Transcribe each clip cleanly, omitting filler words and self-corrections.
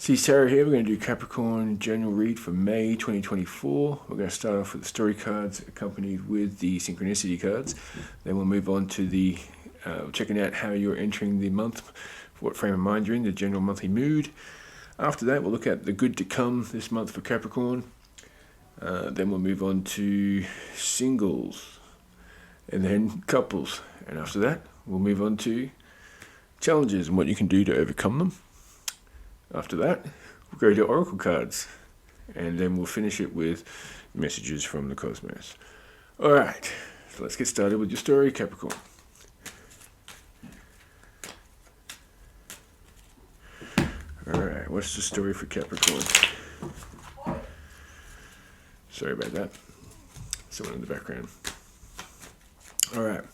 See Sarah here. We're going to do Capricorn general read for May 2024. We're going to start off with the story cards accompanied with the synchronicity cards. Then we'll move on to the checking out how you're entering the month, what frame of mind you're in, the general monthly mood. After that, we'll look at the good to come this month for Capricorn. Then we'll move on to singles and then couples. And after that, we'll move on to challenges and what you can do to overcome them. After that, we'll go to oracle cards, and then we'll finish it with messages from the cosmos. Alright, so let's get started with your story, Capricorn. Alright, what's the story for Capricorn? Sorry about that. Someone in the background. Alright,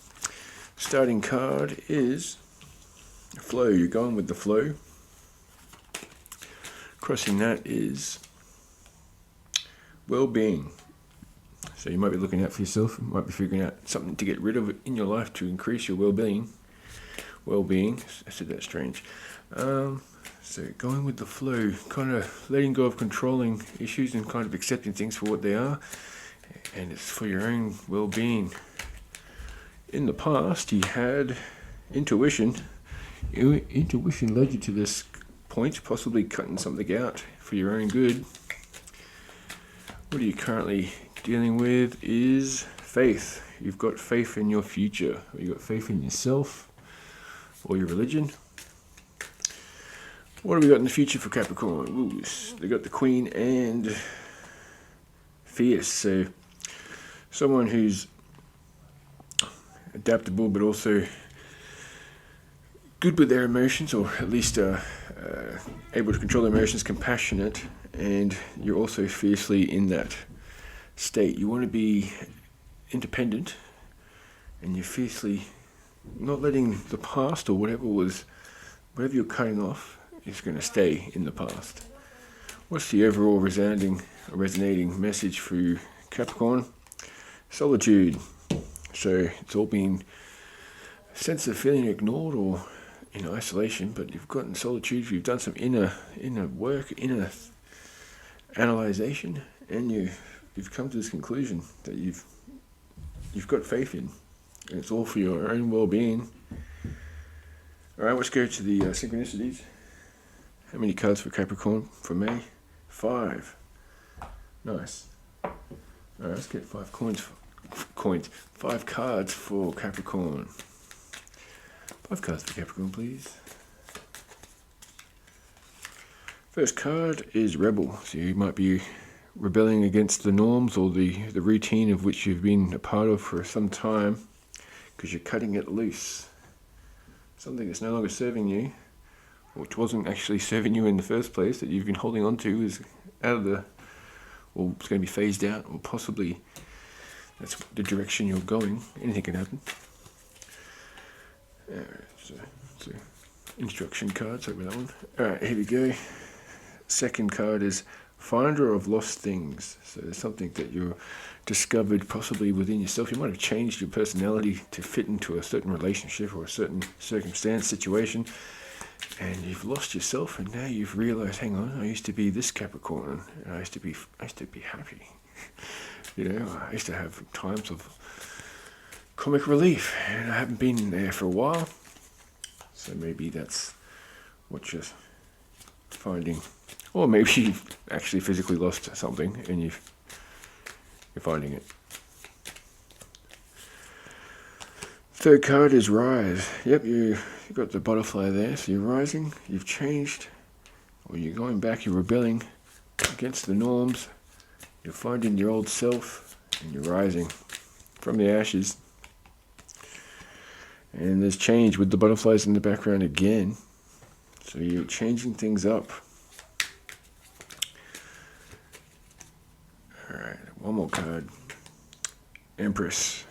starting card is flow. You're going with the flow. Crossing that is well-being. So you might be looking out for yourself. You might be figuring out something to get rid of in your life to increase your well-being. Well-being. I said that strange. So going with the flow, kind of letting go of controlling issues and kind of accepting things for what they are. And it's for your own well-being. In the past, you had intuition. Intuition led you to this point, possibly cutting something out for your own good. What are you currently dealing with is faith. You've got faith in your future. You've got faith in yourself or your religion. What have we got in the future for Capricorn? Ooh, they got the Queen and fierce. So someone who's adaptable but also good with their emotions, or at least able to control their emotions, compassionate, and you're also fiercely in that state. You want to be independent, and you're fiercely not letting the past or whatever you're cutting off is going to stay in the past. What's the overall resonating message for you, Capricorn? Solitude. So it's all been a sense of feeling ignored or in isolation, but you've gotten solitude, you've done some inner work, inner analyzation, and you've come to this conclusion that you've got faith in, and it's all for your own well-being. Alright, let's go to the synchronicities. How many cards for Capricorn for May? 5. Nice. Alright, let's get 5 5 cards for Capricorn. 5 cards for Capricorn, please. First card is Rebel. So you might be rebelling against the norms or the routine of which you've been a part of for some time, because you're cutting it loose. Something that's no longer serving you, which wasn't actually serving you in the first place, that you've been holding on to, is out of the, or it's going to be phased out, or possibly that's the direction you're going. Anything can happen. So instruction card, sorry about that one. Alright, here we go. Second card is Finder of Lost Things. So there's something that you've discovered possibly within yourself. You might have changed your personality to fit into a certain relationship or a certain circumstance, situation, and you've lost yourself, and now you've realized, hang on, I used to be this Capricorn, and I used to be happy. You know, I used to have times of comic relief, and I haven't been there for a while. So maybe that's what you're finding, or maybe you've actually physically lost something and you're finding it. Third card is Rise. Yep, you got the butterfly there. So you're rising, you've changed, or you're going back, you're rebelling against the norms, you're finding your old self, and you're rising from the ashes. And there's change with the butterflies in the background again. So you're changing things up. Alright, one more card. Empress.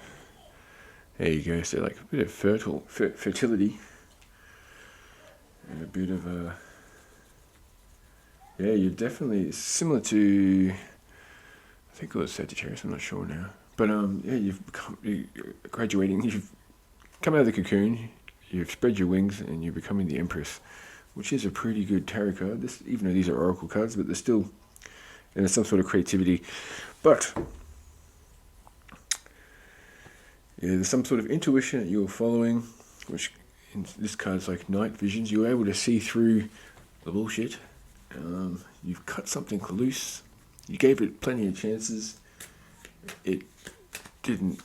There you go. So like a bit of fertility. And a bit of a... Yeah, you're definitely similar to... I think it was Sagittarius, I'm not sure now. But yeah, you're graduating, you've come out of the cocoon, you've spread your wings, and you're becoming the Empress which is a pretty good tarot card. This, even though these are oracle cards, but there's still some sort of creativity. But yeah, there's some sort of intuition that you're following, which in this card's like night visions. You're able to see through the bullshit. You've cut something loose. You gave it plenty of chances. It didn't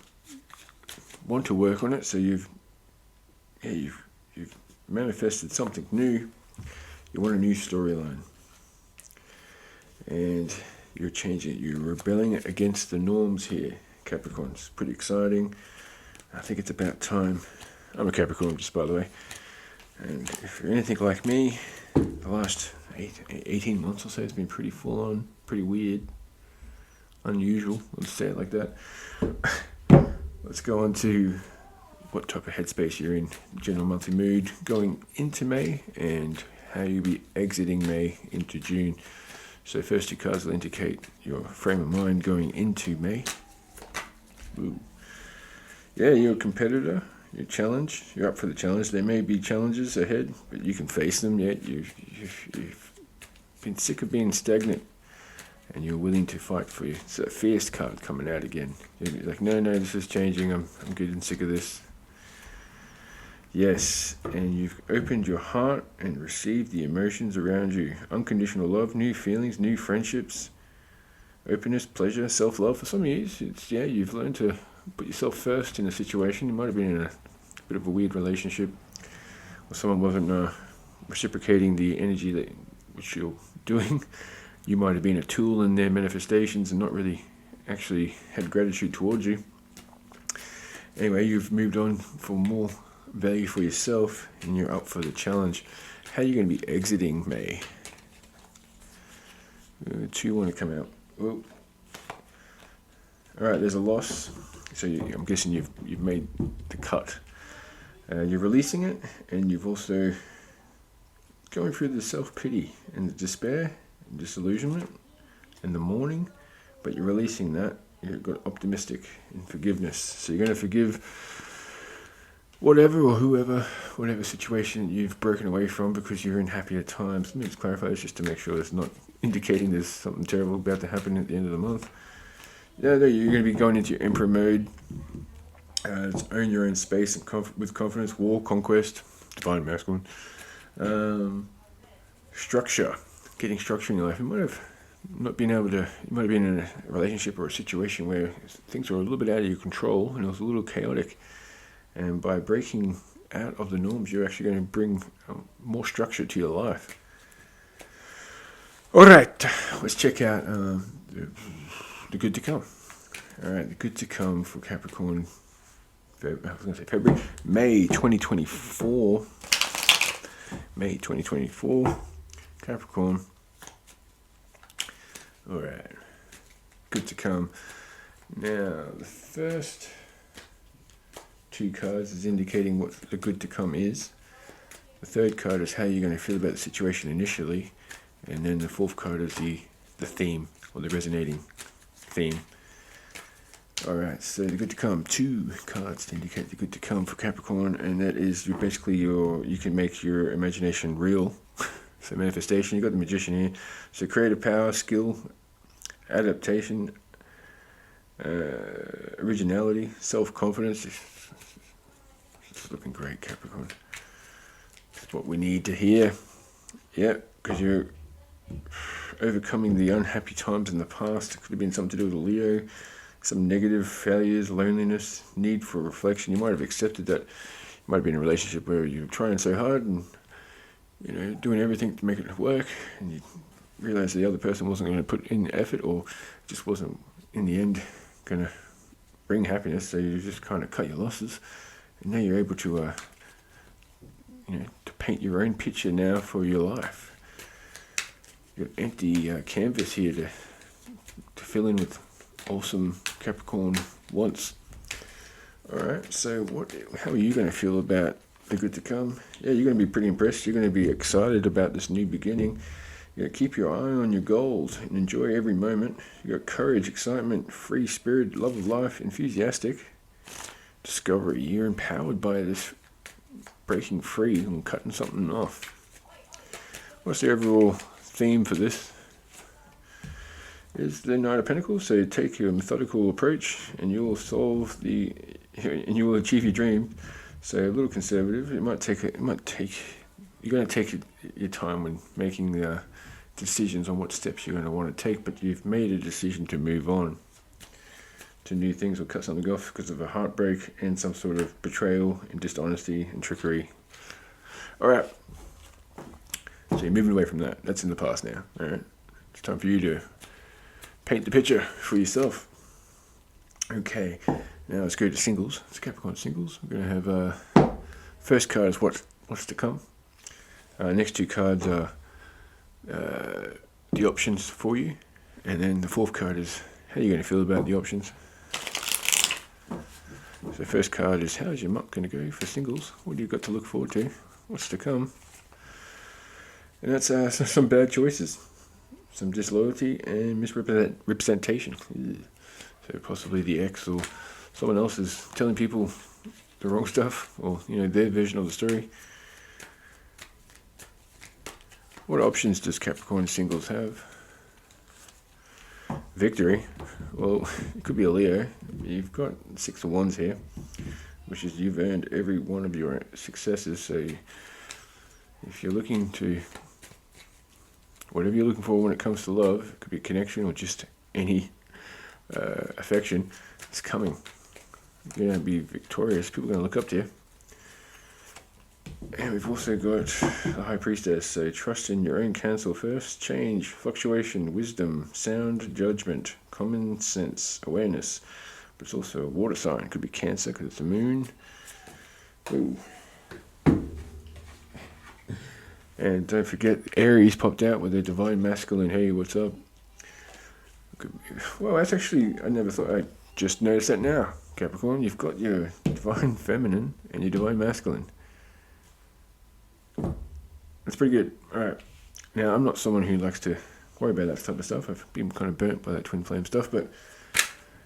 want to work on it, so you've manifested something new. You want a new storyline, and you're changing it. You're rebelling against the norms here, Capricorn. It's pretty exciting. I think it's about time. I'm a Capricorn, just by the way. And if you're anything like me, the last 18 months or so has been pretty full on, pretty weird, unusual. Let's say it like that. Let's go on to what type of headspace you're in, general monthly mood going into May, and how you'll be exiting May into June. So first two cards will indicate your frame of mind going into May. Ooh. Yeah, you're a competitor. You're challenged. You're up for the challenge. There may be challenges ahead, but you can face them. Yeah, you've been sick of being stagnant, and you're willing to fight for you. It's a fierce card coming out again. You're like, no, this is changing. I'm getting sick of this. Yes, and you've opened your heart and received the emotions around you. Unconditional love, new feelings, new friendships, openness, pleasure, self-love. For some of you, it's you've learned to put yourself first in a situation. You might have been in a bit of a weird relationship, or someone wasn't reciprocating the energy that which you're doing. You might have been a tool in their manifestations and not really actually had gratitude towards you. Anyway, you've moved on for more value for yourself, and you're up for the challenge. How are you going to be exiting May? Two want to come out. Whoa. All right, there's a loss. So I'm guessing you've made the cut. You're releasing it, and you've also going through the self-pity and the despair and disillusionment and the mourning, but you're releasing that. You've got optimistic and forgiveness. So you're going to forgive whatever or whoever, whatever situation you've broken away from because you're in happier times. Let me just clarify this just to make sure it's not indicating there's something terrible about to happen at the end of the month. Yeah, no, you're going to be going into your emperor mode. Own your own space and with confidence, war, conquest, divine masculine. Structure, getting structure in your life. You might have been in a relationship or a situation where things were a little bit out of your control and it was a little chaotic. And by breaking out of the norms, you're actually going to bring more structure to your life. All right, let's check out the good to come. All right, the good to come for Capricorn. I was going to say February, May 2024. May 2024, Capricorn. All right, good to come. Now, the first two cards is indicating what the good to come is. The third card is how you're going to feel about the situation initially, and then the fourth card is the theme, or the resonating theme. Alright, so the good to come, two cards to indicate the good to come for Capricorn, and that is you can make your imagination real. So manifestation, you got the Magician here. So creative power, skill, adaptation, originality, self-confidence. It's looking great, Capricorn. It's what we need to hear. Yeah, because you're overcoming the unhappy times in the past. It could have been something to do with Leo. Some negative failures, loneliness, need for reflection. You might have accepted that. You might have been in a relationship where you're trying so hard and doing everything to make it work, and you realize the other person wasn't going to put in effort, or just wasn't in the end going to bring happiness. So you just kind of cut your losses, and now you're able to to paint your own picture now for your life. You've got empty canvas here to fill in with awesome Capricorn wants. Alright, so how are you going to feel about the good to come? Yeah, you're going to be pretty impressed. You're going to be excited about this new beginning. You're going to keep your eye on your goals and enjoy every moment. You got courage, excitement, free spirit, love of life, enthusiastic, discovery. You're empowered by this breaking free and cutting something off. What's the overall theme for this? Is the Knight of Pentacles. So you take your methodical approach and you will you will achieve your dream. So a little conservative. You're going to take your time when making the decisions on what steps you're going to want to take, but you've made a decision to move on to new things or cut something off because of a heartbreak and some sort of betrayal and dishonesty and trickery. Alright, so you're moving away from that. That's in the past now. Alright, it's time for you to paint the picture for yourself. Okay, now let's go to singles. It's Capricorn singles. We're going to have first card is what's to come. Next two cards are the options for you, and then the fourth card is how you're going to feel about the options. So first card is how's your month going to go for singles? What do you got to look forward to? What's to come? And that's some bad choices, some disloyalty and misrepresentation. So possibly the ex or someone else is telling people the wrong stuff, or their version of the story. What options does Capricorn singles have? Victory. Well, it could be a Leo. You've got 6 of Wands here, which is you've earned every one of your successes. So if you're looking to, whatever you're looking for when it comes to love, it could be a connection or just any affection, it's coming. You're going to be victorious. People are going to look up to you. And we've also got the High Priestess, so trust in your own counsel first, change, fluctuation, wisdom, sound judgment, common sense, awareness. But it's also a water sign, it could be Cancer because it's the moon. Ooh. And don't forget, Aries popped out with their divine masculine, hey, what's up? Well, that's actually, I never thought, I just noticed that now, Capricorn. You've got your divine feminine and your divine masculine. That's pretty good. Alright. Now, I'm not someone who likes to worry about that type of stuff. I've been kind of burnt by that twin flame stuff. But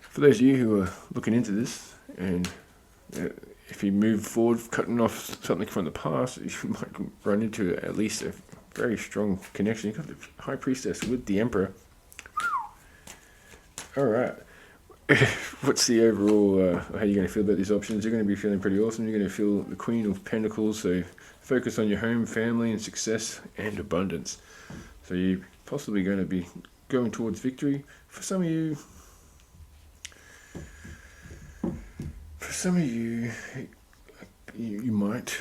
for those of you who are looking into this, and if you move forward, cutting off something from the past, you might run into at least a very strong connection. You've got the High Priestess with the Emperor. Alright. What's the overall, how are you going to feel about these options? You're going to be feeling pretty awesome. You're going to feel the Queen of Pentacles, so focus on your home, family, and success and abundance. So you're possibly going to be going towards victory. For some of you, you might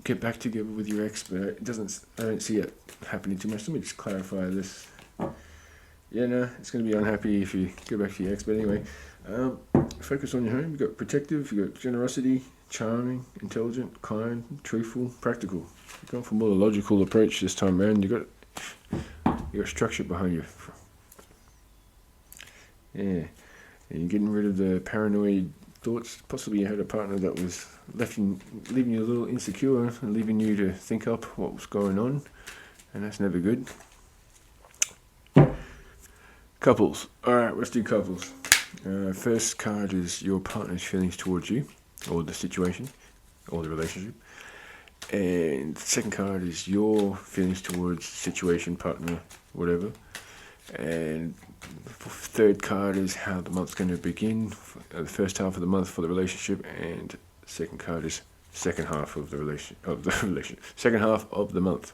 get back together with your ex, but I don't see it happening too much. Let me just clarify this. Yeah, no, it's going to be unhappy if you go back to your ex, but anyway, focus on your home. You've got protective, you've got generosity, charming, intelligent, kind, truthful, practical. You're going for more a logical approach this time around. You got structure behind you. Yeah, and you're getting rid of the paranoid thoughts. Possibly you had a partner that was leaving you a little insecure and leaving you to think up what was going on, and that's never good. Couples. Alright, let's do couples. First card is your partner's feelings towards you, or the situation, or the relationship. And the second card is your feelings towards situation, partner, whatever. And the third card is how the month's going to begin, the first half of the month for the relationship. And the second card is second half of the relation, second half of the month.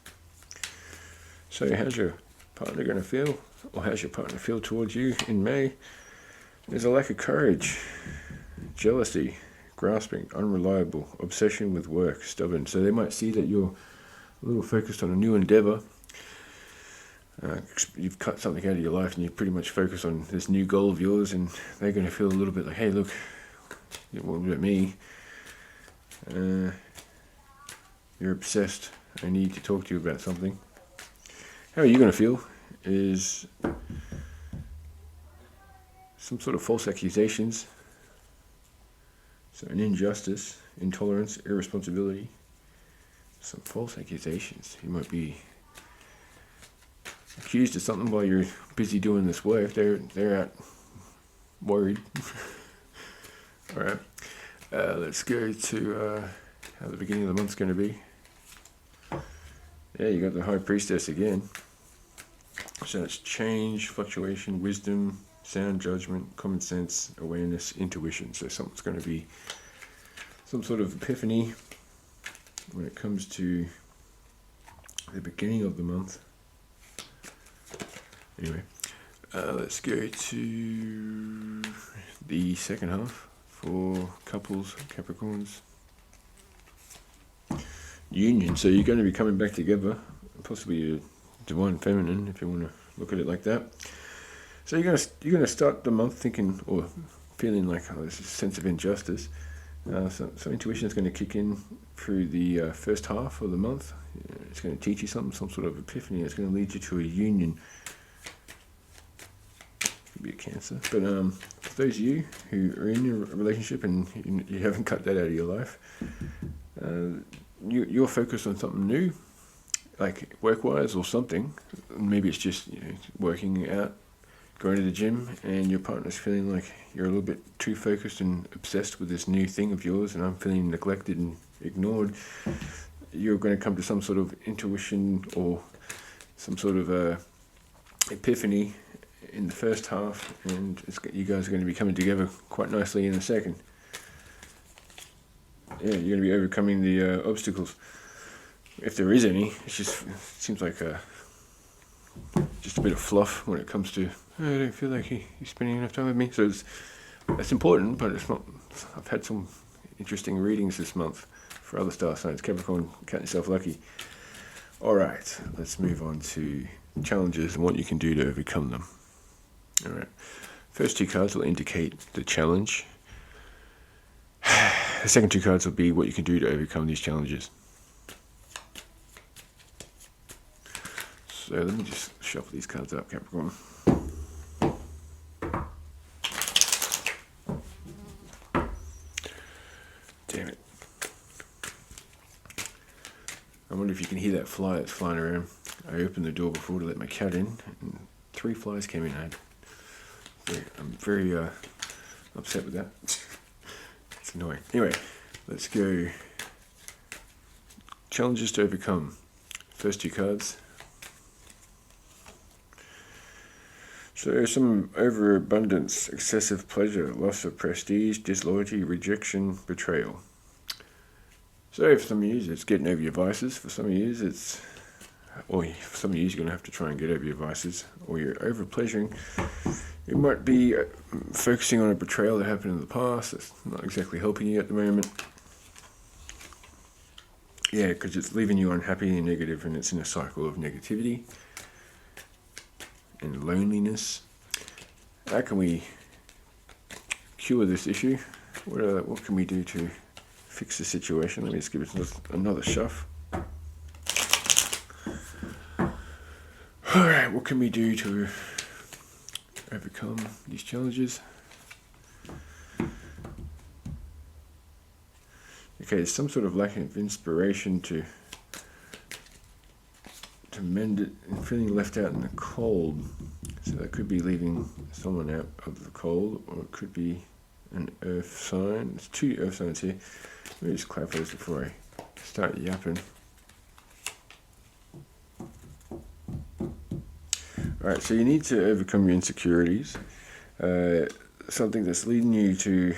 So how's your partner going to feel? Or how's your partner feel towards you in May? There's a lack of courage, jealousy, grasping, unreliable, obsession with work, stubborn. So they might see that you're a little focused on a new endeavor. You've cut something out of your life and you pretty much focus on this new goal of yours, and they're going to feel a little bit like, hey, look, what about me? You're obsessed. I need to talk to you about something. How are you going to feel is some sort of false accusations, so an injustice, intolerance, irresponsibility, some false accusations. You might be accused of something while you're busy doing this work. They're out worried. Alright, let's go to how the beginning of the month's going to be. Yeah, you got the High Priestess again. So it's change, fluctuation, wisdom, sound judgment, common sense, awareness, intuition. So something's going to be some sort of epiphany when it comes to the beginning of the month. Anyway, let's go to the second half for couples, Capricorns. Union. So you're going to be coming back together, possibly a divine feminine, if you want to look at it like that. So you're going to start the month thinking or feeling like, oh, there's a sense of injustice. So intuition is going to kick in through the first half of the month. It's going to teach you something, some sort of epiphany. It's going to lead you to a union. Could be a Cancer. But for those of you who are in a relationship and you haven't cut that out of your life, you're focused on something new, like work-wise or something. Maybe it's just working out, going to the gym, and your partner's feeling like you're a little bit too focused and obsessed with this new thing of yours, and I'm feeling neglected and ignored. You're going to come to some sort of intuition or some sort of epiphany in the first half, and you guys are going to be coming together quite nicely in the second. Yeah, you're going to be overcoming the obstacles, if there is any. It seems like just a bit of fluff when it comes to, I don't feel like he's spending enough time with me. So that's important, but it's not. I've had some interesting readings this month for other star signs. Capricorn, count yourself lucky. All right, let's move on to challenges and what you can do to overcome them. All right, first two cards will indicate the challenge. The second two cards will be what you can do to overcome these challenges. So let me just shuffle these cards up, Capricorn. Damn it. I wonder if you can hear that fly that's flying around. I opened the door before to let my cat in, and 3 flies came in. I'm very upset with that. It's annoying. Anyway, let's go. Challenges to overcome. First two cards. So some overabundance, excessive pleasure, loss of prestige, disloyalty, rejection, betrayal. So for some of you, it's getting over your vices. For some of you, for some of you, you're going to have to try and get over your vices, or you're over pleasuring. You might be focusing on a betrayal that happened in the past. That's not exactly helping you at the moment. Yeah, because it's leaving you unhappy and negative, and it's in a cycle of negativity and loneliness. How can we cure this issue? What can we do to fix the situation? Let me just give it another shove. Alright, what can we do to overcome these challenges? Okay, there's some sort of lack of inspiration to mend it, and feeling left out in the cold. So that could be leaving someone out of the cold, or it could be an earth sign. There's 2 earth signs here. Let me just clarify this before I start yapping. Alright, so you need to overcome your insecurities. Something that's leading you to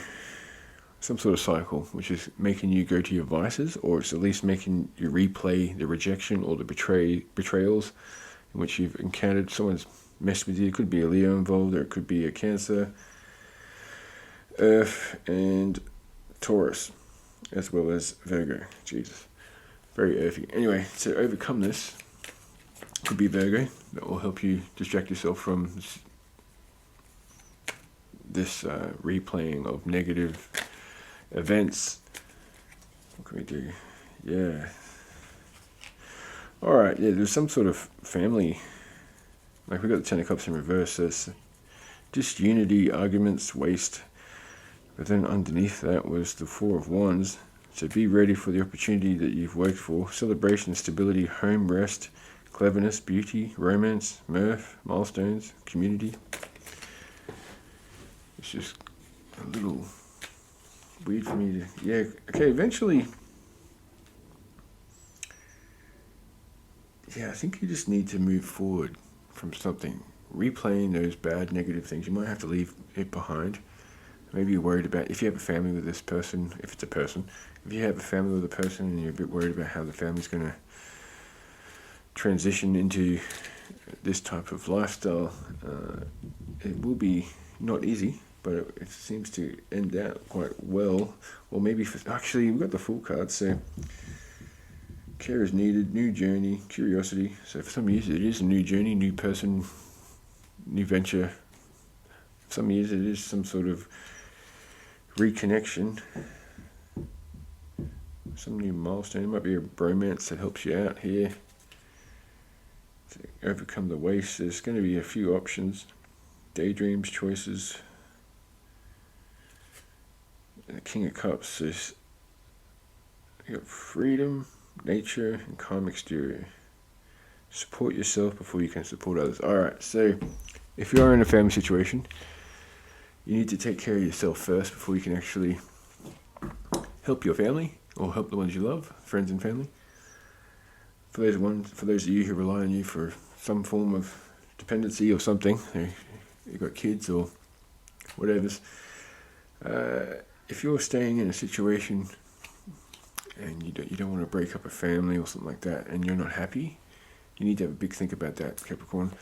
some sort of cycle, which is making you go to your vices, or it's at least making you replay the rejection or the betrayals in which you've encountered. Someone's messed with you. It could be a Leo involved, or it could be a Cancer, Earth, and Taurus, as well as Virgo. Jesus, very earthy. Anyway, to overcome this, could be Virgo. That will help you distract yourself from this replaying of negative events. What can we do? Yeah. Alright, yeah, there's some sort of family. Like, we got the 10 of Cups in reverse. There's disunity, arguments, waste. But then underneath that was the 4 of Wands. So be ready for the opportunity that you've worked for. Celebration, stability, home, rest, cleverness, beauty, romance, mirth, milestones, community. It's just a little weird for me to... Yeah, okay, eventually... yeah, I think you just need to move forward from something. Replaying those bad, negative things, you might have to leave it behind. Maybe you're worried about, if you have a family with this person, if it's a person, if you have a family with a person and you're a bit worried about how the family's going to transition into this type of lifestyle, it will be not easy, but it seems to end out quite well. Or maybe, actually, we've got the Fool card, so care is needed, new journey, curiosity. So for some years it is a new journey, new person, new venture. For some years it is some sort of reconnection, some new milestone. It might be a bromance that helps you out here to overcome the waste. There's going to be a few options, daydreams, choices. And the King of Cups is, you got freedom, nature, and calm exterior. Support yourself before you can support others. Alright, so if you are in a family situation, you need to take care of yourself first before you can actually help your family or help the ones you love, friends and family. For those of you who rely on you for some form of dependency or something, you've got kids or whatever. If you're staying in a situation and you don't want to break up a family or something like that, and you're not happy, you need to have a big think about that, Capricorn.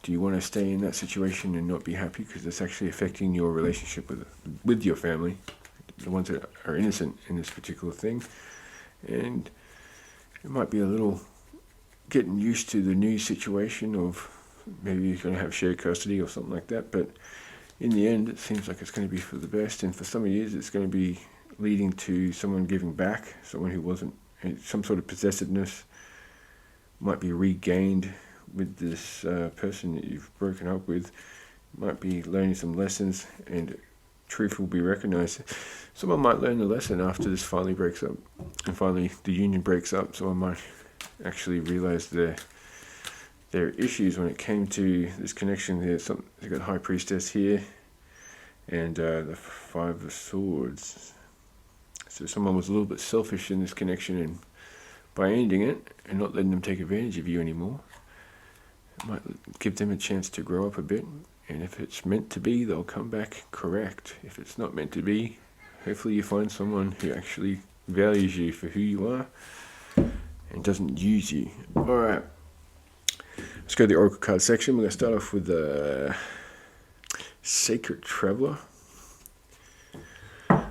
Do you want to stay in that situation and not be happy because it's actually affecting your relationship with your family, the ones that are innocent in this particular thing? And it might be a little getting used to the new situation of maybe you're going to have shared custody or something like that, but in the end it seems like it's going to be for the best, and for some of you it's going to be leading to someone giving back, someone who wasn't, some sort of possessiveness might be regained with this person that you've broken up with. Might be learning some lessons and truth will be recognized. Someone might learn the lesson after this finally breaks up, and finally the union breaks up. Someone might actually realize their issues when it came to this connection. They've got High Priestess here and the Five of Swords. So someone was a little bit selfish in this connection, and by ending it and not letting them take advantage of you anymore, it might give them a chance to grow up a bit. And if it's meant to be, they'll come back correct. If it's not meant to be, hopefully you find someone who actually values you for who you are and doesn't use you. Alright, let's go to the Oracle card section. We're going to start off with the Sacred Traveler.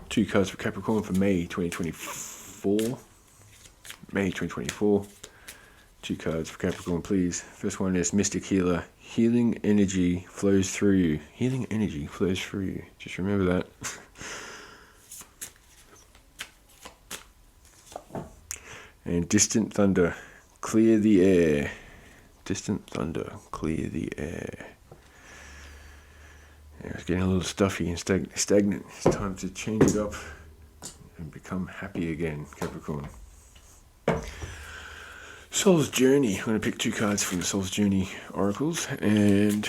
2 cards for Capricorn for May 2024. May 2024. 2 cards for Capricorn, please. First one is Mystic Healer. Healing energy flows through you. Healing energy flows through you. Just remember that. And Distant Thunder. Clear the air. Distant Thunder. Clear the air. Yeah, it's getting a little stuffy and stagnant. It's time to change it up and become happy again, Capricorn. Soul's Journey. I'm going to pick 2 cards from the Soul's Journey oracles and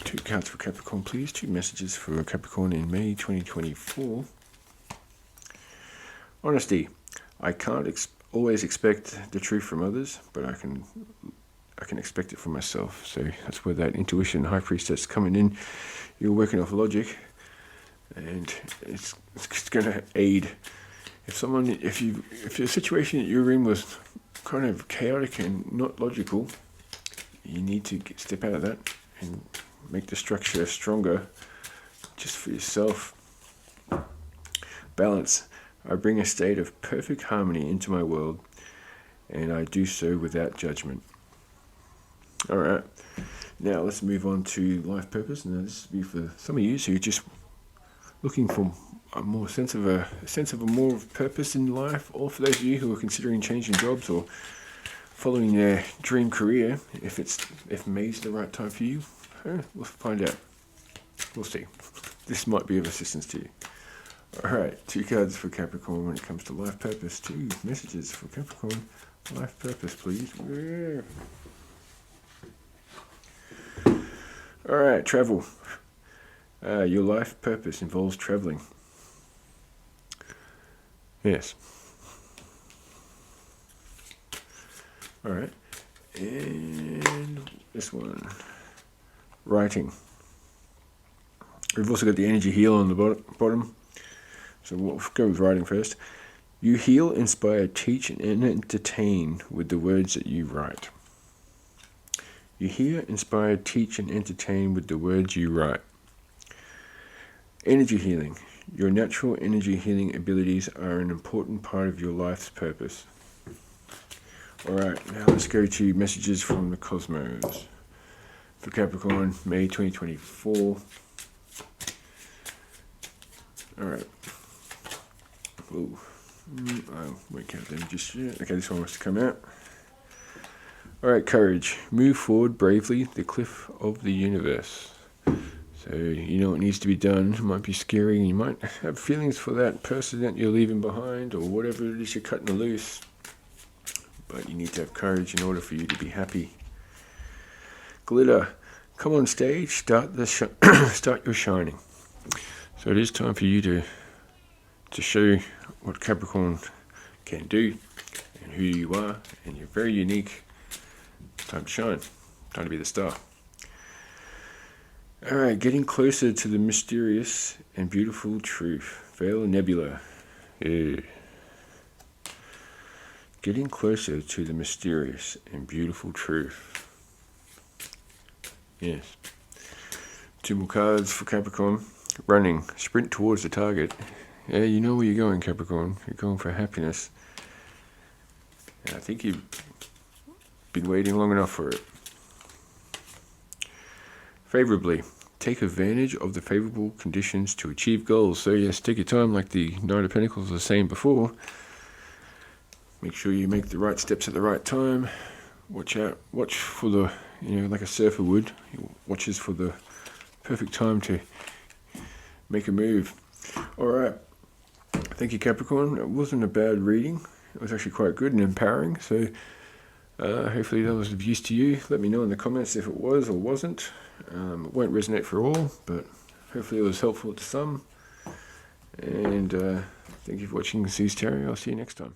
2 cards for Capricorn, please. 2 messages for Capricorn in May 2024. Honesty. I can't always expect the truth from others, but I can expect it from myself. So that's where that intuition, High Priestess coming in. You're working off logic, and it's going to aid. If your situation that you're in was kind of chaotic and not logical, you need to step out of that and make the structure stronger just for yourself. Balance. I bring a state of perfect harmony into my world, and I do so without judgment. Alright, now let's move on to life purpose. Now this will be for some of you who are just looking for a more sense of a more purpose in life, or for those of you who are considering changing jobs or following their dream career. If May's the right time for you, we'll find out. We'll see. This might be of assistance to you. Alright, 2 cards for Capricorn when it comes to life purpose. 2 messages for Capricorn. Life purpose, please. Yeah. Alright, travel. Your life purpose involves traveling. Yes. Alright. And this one, writing. We've also got the energy heal on the bottom. So we'll go with writing first. You heal, inspire, teach, and entertain with the words that you write. You heal, inspire, teach, and entertain with the words you write. Energy healing. Your natural energy healing abilities are an important part of your life's purpose. Alright, now let's go to messages from the cosmos. For Capricorn, May 2024. Alright. Ooh. I won't count them just yet. Okay, this one wants to come out. Alright, courage. Move forward bravely, the cliff of the universe. So, you know what needs to be done. It might be scary, and you might have feelings for that person that you're leaving behind, or whatever it is you're cutting loose. But you need to have courage in order for you to be happy. Glitter. Come on stage, start your shining. So it is time for you to show what Capricorn can do and who you are, and you're very unique. It's time to shine. Time to be the star. Alright, getting closer to the mysterious and beautiful truth. Veil Nebula. Yeah. Getting closer to the mysterious and beautiful truth. Yes. 2 more cards for Capricorn. Running. Sprint towards the target. Yeah, you know where you're going, Capricorn. You're going for happiness. And I think you've been waiting long enough for it. Favorably. Take advantage of the favorable conditions to achieve goals. So yes, take your time, like the Knight of Pentacles was saying before. Make sure you make the right steps at the right time. Watch out. Watch for the, like a surfer would. He watches for the perfect time to make a move. Alright. Thank you, Capricorn. It wasn't a bad reading. It was actually quite good and empowering. So hopefully that was of use to you. Let me know in the comments if it was or wasn't. It won't resonate for all, but hopefully it was helpful to some. And thank you for watching Zeus Tarot. I'll see you next time.